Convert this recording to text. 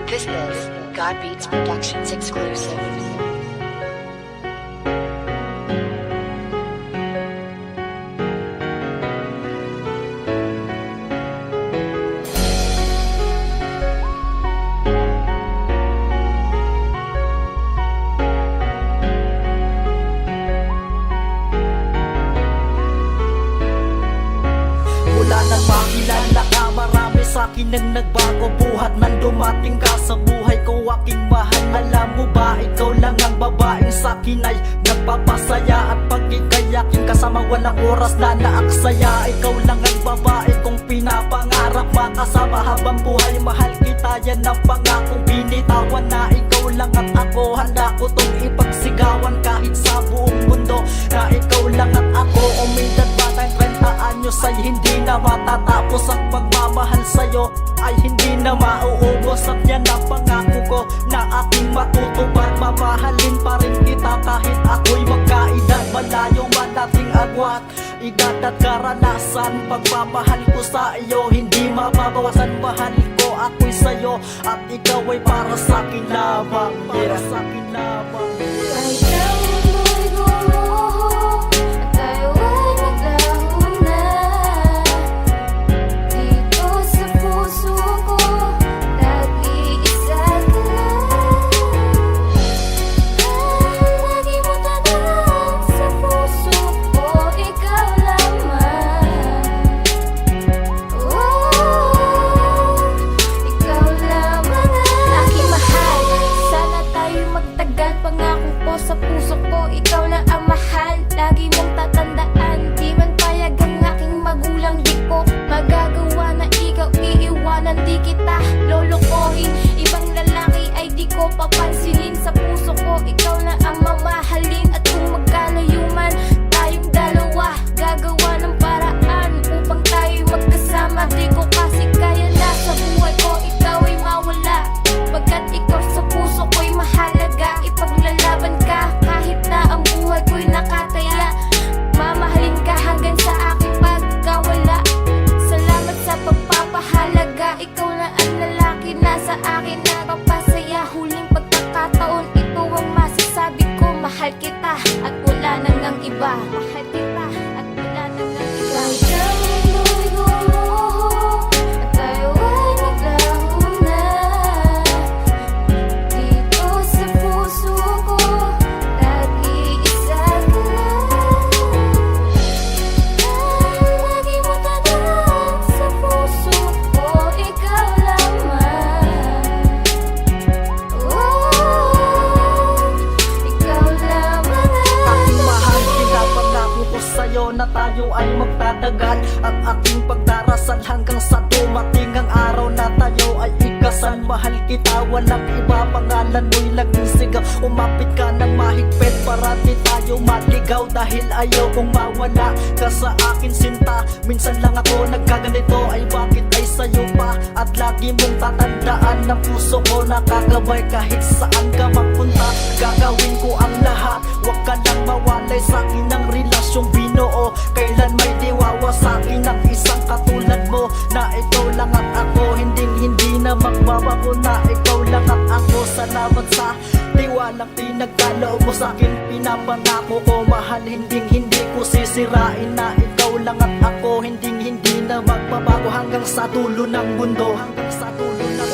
This is God Beats Productions exclusive. Wala nang makilala ka, marami sa'kin ang nagbago. Buhat nang dumating ka sa buhay ko, aking mahal. Alam mo ba, ikaw lang ang babaeng sa'kin ay nagpapasaya. At pag ika'y aking kasama, walang oras na naaksaya. Ikaw lang ang babae kong pinapangarap makasama habang buhay. Mahal kita, yan ang pangakong binitawan. Na ikaw lang at ako, handa ko tong ipagsigawan kahit sa buong mundo. Na ikaw lang at ako, umidad ba tayong 30 anyos ay hindi na matatapos. Ang pagmamahal sa'yo ay hindi na mauubos. At yan ang pangako ko na aking matutupad. Mamahalin pa rin kita kahit ako'y magkaedad. Malayo man dating agwat, edad at karanasan. Pagmamahal ko sa iyo hindi mababawasan. Mahal ko ako'y sa'yo at ikaw ay para sa'kin lamang. Para sa'kin lamang. Kahit na mundo'y gumuho at tayo ay naglaho na, dito sa puso ko nag-iisa ka lang. Lagi mo tandaan sa puso ko, ikaw lamang. Ikaw lamang ang aking mahal. Sana tayo'y magtagal, pangako ko sa puso ko, ikaw lang ang mahal. Lagi mong tatandaan, di man payag ang aking magulang, di ko magagawa na ikaw iiwanan. Di kita lolokohin, ibang lalaki ay di ko papansinin. Sa puso ko, ikaw lang ang mamahalin. At kung magkalayo man tayong dalawa, gagawa ng paraan upang tayo'y magkasama. Di ko kasi kaya na sa buhay ko ikaw ay mawala, pagkat ikaw sa puso ko'y mahalaga. Ipaglalaban ka kahit na ang buhay ko'y nakataya. Mamahalin ka hanggang sa aking pagkawala. Salamat sa pagpapahalaga. Ikaw na ang lalaki na sa akin nagpapasaya. Huling pagkakataon, ito ang masasabi ko. Mahal kita at wala nang ang iba. Mahal kita at wala nang ang iba. Kahit na mundo'y gumuho at tayo ay naglaho na, dito sa puso ko nag-iisa ka lang. Lagi mo tandaan sa puso ko, ikaw lamang. Ikaw lamang Aking mahal, pinapangako ko sa'yo na tayo ay magtatagal. At aking pagdarasal hanggang sa dumating ang araw na tayo ay ikasal. Mahal kita, walang iba, pangalan mo'y laging sigaw. Umapit ka ng mahigpit para di tayo maligaw. Dahil ayaw kong mawala ka sa akin sinta. Minsan lang ako nagkaganito, ay bakit ay sa'yo pa. At lagi mong tatandaan na puso ko nakagabay kahit saan ka magpunta. Gagawin ko ang lahat, wag ka lang mawalay sa'kin ng relasyong binuo. Kailan may diwawa sa'kin ang isang katulad mo. Na ikaw lang at ako, hindi na magbabago. Na ikaw lang at ako, salamat sa tiwalang pinagkaloob mo sa'kin. Pinapangako ko mahal, hindi ko sisirain. Na ikaw lang at ako, hindi na magbabago hanggang sa dulo ng mundo. Hanggang sa dulo ng